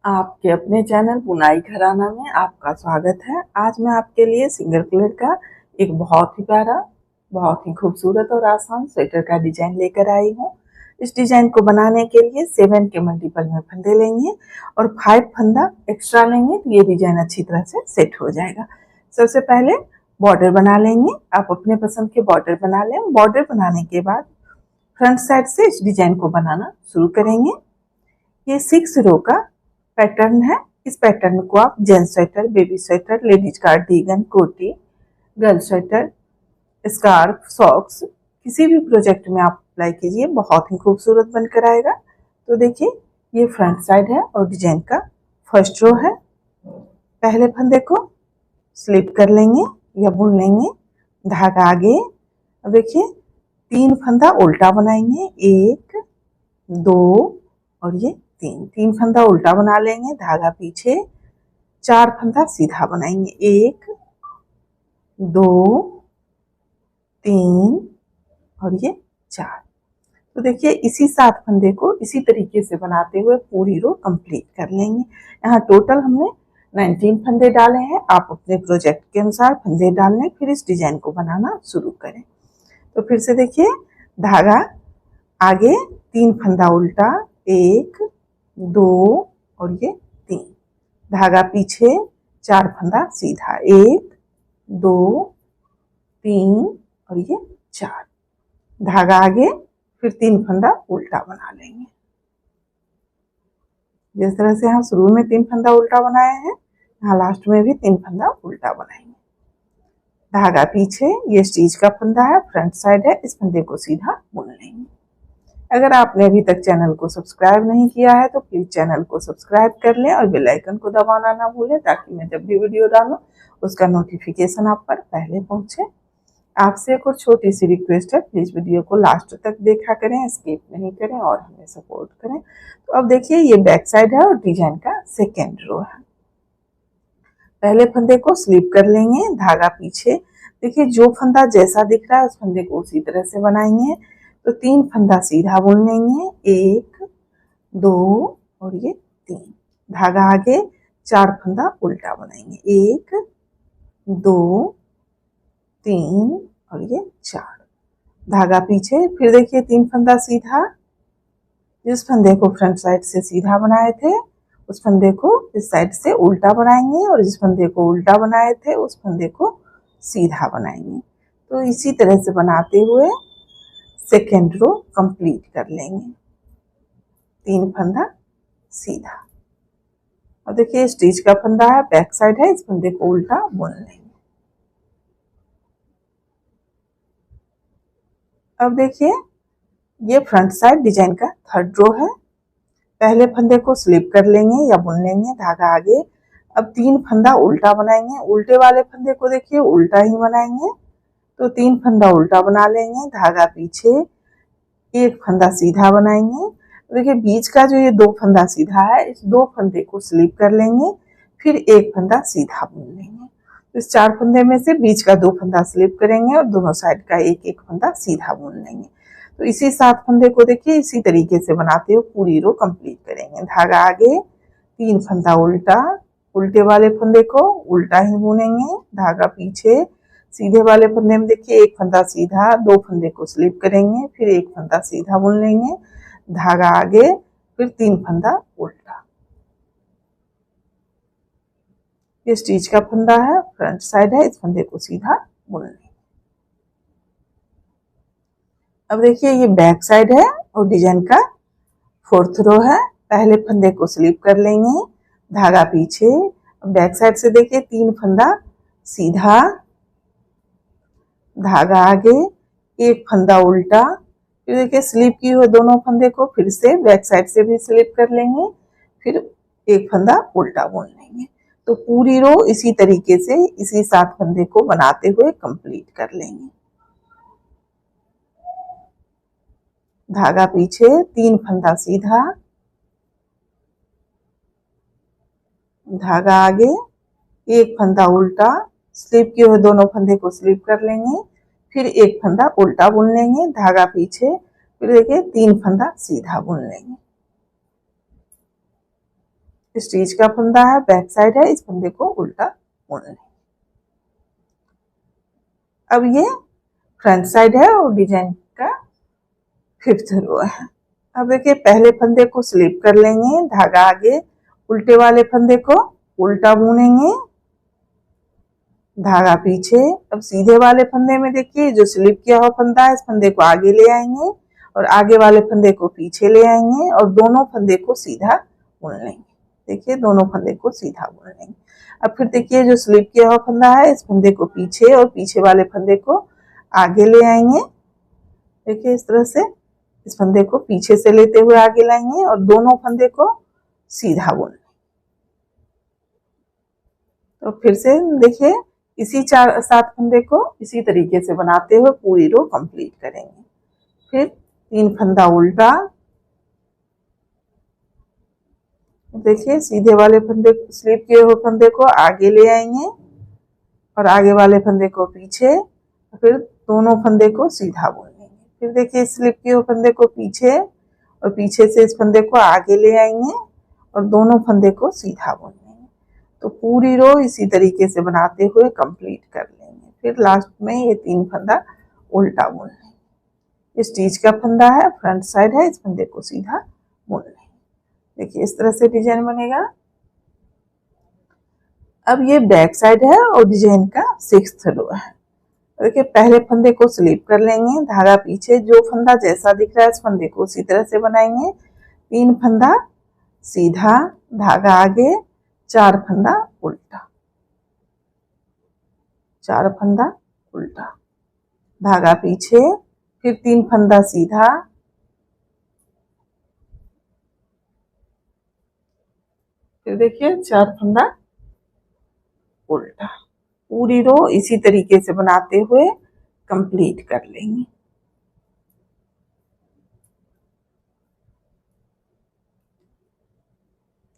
आपके अपने चैनल बुनाई घराना में आपका स्वागत है। आज मैं आपके लिए सिंगल कलर का एक बहुत ही प्यारा, बहुत ही खूबसूरत और आसान स्वेटर का डिजाइन लेकर आई हूँ। इस डिजाइन को बनाने के लिए 7 के मल्टीपल में फंदे लेंगे और 5 फंदा एक्स्ट्रा लेंगे तो ये डिजाइन अच्छी तरह से सेट हो जाएगा। सबसे पहले बॉर्डर बना लेंगे। आप अपने पसंद के बॉर्डर बना लें। बॉर्डर बनाने के बाद फ्रंट साइड से इस डिजाइन को बनाना शुरू करेंगे। ये 6 रो का पैटर्न है। इस पैटर्न को आप gents sweater, baby sweater, ladies cardigan, कोटी, गर्ल स्वेटर, स्कार्फ, सॉक्स किसी भी प्रोजेक्ट में आप अप्लाई कीजिए, बहुत ही खूबसूरत बनकर आएगा। तो देखिए ये फ्रंट साइड है और डिजाइन का फर्स्ट रो है। पहले फंदे को स्लिप कर लेंगे या बुन लेंगे, धागा आगे। अब देखिए 3 फंदा उल्टा बनाएंगे, 1 2 और ये 3 फंदा उल्टा बना लेंगे, धागा पीछे। 4 फंदा सीधा बनाएंगे, 1 2 3 और ये 4। तो देखिए इसी 7 फंदे को इसी तरीके से बनाते हुए पूरी रो कंप्लीट कर लेंगे। यहाँ टोटल हमने 19 फंदे डाले हैं। आप अपने प्रोजेक्ट के अनुसार फंदे डाल लें, फिर इस डिजाइन को बनाना शुरू करें। तो फिर से देखिए धागा आगे, 3 फंदा उल्टा, 1 2 और ये 3, धागा पीछे, 4 फंदा सीधा, 1 2 3 और ये 4, धागा आगे, फिर 3 फंदा उल्टा बना लेंगे। जिस तरह से हम शुरू में 3 फंदा उल्टा बनाए हैं, यहाँ लास्ट में भी 3 फंदा उल्टा बनाएंगे। धागा पीछे, ये स्टिच का फंदा है, फ्रंट साइड है, इस फंदे को सीधा बुन लेंगे। अगर आपने अभी तक चैनल को सब्सक्राइब नहीं किया है तो प्लीज चैनल को सब्सक्राइब कर लें और बेल आइकन को दबाना ना भूलें, ताकि मैं जब भी वीडियो डालूं उसका नोटिफिकेशन आप पर पहले पहुंचे। आपसे एक और छोटी सी रिक्वेस्ट है, प्लीज वीडियो को लास्ट तक देखा करें, स्किप नहीं करें और हमें सपोर्ट करें। तो अब देखिए ये बैक साइड है और डिजाइन का सेकेंड रो है। पहले फंदे को स्लिप कर लेंगे, धागा पीछे। देखिए जो फंदा जैसा दिख रहा है उस फंदे को उसी तरह से बनाएंगे। तो 3 फंदा सीधा बुन लेंगे, 1 2 और ये 3, धागा आगे, 4 फंदा उल्टा बनाएंगे, 1 2 3 और ये 4, धागा पीछे। फिर देखिए 3 फंदा सीधा, जिस फंदे को फ्रंट साइड से सीधा बनाए थे उस फंदे को इस साइड से उल्टा बनाएंगे और जिस फंदे को उल्टा बनाए थे उस फंदे को सीधा बनाएंगे। तो इसी तरह से बनाते हुए सेकेंड रो कंप्लीट कर लेंगे। 3 फंदा सीधा, और देखिए स्टिच का फंदा है, बैक साइड है, इस फंदे को उल्टा बुन लेंगे। अब देखिए ये फ्रंट साइड डिजाइन का थर्ड रो है। पहले फंदे को स्लिप कर लेंगे या बुन लेंगे, धागा आगे। अब 3 फंदा उल्टा बनाएंगे, उल्टे वाले फंदे को देखिए उल्टा ही बनाएंगे। तो 3 फंदा उल्टा बना लेंगे, धागा पीछे, 1 फंदा सीधा बनाएंगे। देखिए बीच का जो ये 2 फंदा सीधा है, इस 2 फंदे को स्लिप कर लेंगे, फिर 1 फंदा सीधा बुन लेंगे। तो इस 4 फंदे में से बीच का 2 फंदा स्लिप करेंगे और दोनों साइड का 1 फंदा सीधा बुन लेंगे। तो इसी 7 फंदे को देखिए इसी तरीके से बनाते हुए पूरी रो कंप्लीट करेंगे। धागा आगे, 3 फंदा उल्टा, उल्टे वाले फंदे को उल्टा ही बुनेंगे, धागा पीछे, सीधे वाले फंदे में देखिए 1 फंदा सीधा, 2 फंदे को स्लिप करेंगे, फिर 1 फंदा सीधा बुन लेंगे, धागा आगे, फिर 3 फंदा उल्टा। ये स्टिच का फंदा है, फ्रंट साइड है, इस फंदे को सीधा बुन लेंगे। अब देखिए ये बैक साइड है और डिजाइन का फोर्थ रो है। पहले फंदे को स्लिप कर लेंगे, धागा पीछे, बैक साइड से देखिए 3 फंदा सीधा, धागा आगे, 1 फंदा उल्टा। फिर देखिए स्लिप की हुए दोनों फंदे को फिर से बैक साइड से भी स्लिप कर लेंगे, फिर 1 फंदा उल्टा बुन लेंगे। तो पूरी रो इसी तरीके से इसी 7 फंदे को बनाते हुए कंप्लीट कर लेंगे। धागा पीछे, 3 फंदा सीधा, धागा आगे, 1 फंदा उल्टा, स्लिप किए हुए दोनों फंदे को स्लिप कर लेंगे, फिर 1 फंदा उल्टा बुन लेंगे, धागा पीछे, फिर देखिए 3 फंदा सीधा बुन लेंगे। स्टीच का फंदा है, बैक साइड है, इस फंदे को उल्टा मोड़ लेंगे। अब ये फ्रंट साइड है और डिजाइन का 5th रो है। अब देखिए पहले फंदे को स्लिप कर लेंगे, धागा आगे, उल्टे वाले फंदे को उल्टा बुनेंगे, धागा पीछे। अब सीधे वाले फंदे में देखिए जो स्लिप किया हुआ फंदा है, इस फंदे को आगे ले आएंगे और आगे वाले फंदे को पीछे ले आएंगे और दोनों फंदे को सीधा बुन लेंगे। देखिए दोनों फंदे को सीधा बुन लेंगे। अब फिर देखिए जो स्लिप किया हुआ फंदा है, इस फंदे को पीछे और पीछे वाले फंदे को आगे ले आएंगे। देखिए इस तरह से इस फंदे को पीछे से लेते हुए आगे लाएंगे और दोनों फंदे को सीधा बुन लेंगे। तो फिर से देखिए इसी 7 फंदे को इसी तरीके से बनाते हुए पूरी रो कंप्लीट करेंगे। फिर 3 फंदा उल्टा, देखिए सीधे वाले फंदे स्लिप किए हुए फंदे को आगे ले आएंगे और आगे वाले फंदे को पीछे, फिर दोनों फंदे को सीधा बुन लेंगे। फिर देखिए स्लिप किए हुए फंदे को पीछे और पीछे से इस फंदे को आगे ले आएंगे और दोनों फंदे को सीधा बुन लेंगे। तो पूरी रो इसी तरीके से बनाते हुए कंप्लीट कर लेंगे। फिर लास्ट में ये 3 फंदा उल्टा बुन लेंगे। स्टीच का फंदा है, फ्रंट साइड है, इस फंदे को सीधा बुन लेंगे। देखिए इस तरह से डिजाइन बनेगा। अब ये बैक साइड है और डिजाइन का 6th रो है। देखिए पहले फंदे को स्लिप कर लेंगे, धागा पीछे, जो फंदा जैसा दिख रहा है इस फंदे को उसी तरह से बनाएंगे। 3 फंदा सीधा, धागा आगे, 4 फंदा उल्टा, 4 फंदा उल्टा, धागा पीछे, फिर 3 फंदा सीधा, फिर देखिए 4 फंदा उल्टा। पूरी रो इसी तरीके से बनाते हुए कंप्लीट कर लेंगे।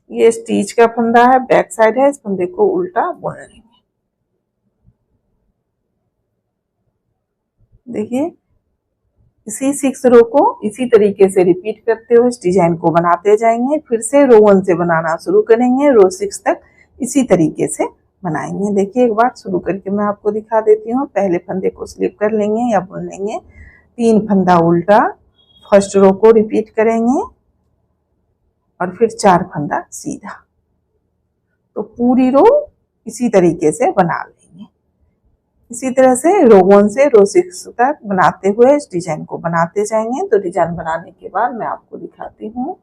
ये स्टीच का फंदा है, बैक साइड है, इस फंदे को उल्टा बुन लेंगे। देखिए इसी 6 रो को इसी तरीके से रिपीट करते हुए इस डिजाइन को बनाते जाएंगे। फिर से रो 1 से बनाना शुरू करेंगे, रो 6 तक इसी तरीके से बनाएंगे। देखिए एक बार शुरू करके मैं आपको दिखा देती हूँ। पहले फंदे को स्लिप कर लेंगे या बुन लेंगे, 3 फंदा उल्टा, फर्स्ट रो को रिपीट करेंगे और फिर 4 फंदा सीधा। तो पूरी रो इसी तरीके से बना लेंगे। इसी तरह से रो 1 से रो 6 तक बनाते हुए इस डिजाइन को बनाते जाएंगे। तो डिजाइन बनाने के बाद मैं आपको दिखाती हूँ।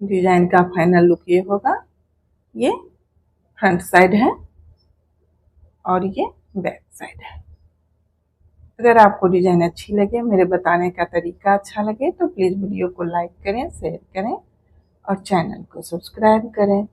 डिजाइन का फाइनल लुक ये होगा। ये फ्रंट साइड है और ये बैक साइड है। अगर आपको डिजाइन अच्छी लगे, मेरे बताने का तरीका अच्छा लगे तो प्लीज़ वीडियो को लाइक करें, शेयर करें और चैनल को सब्सक्राइब करें।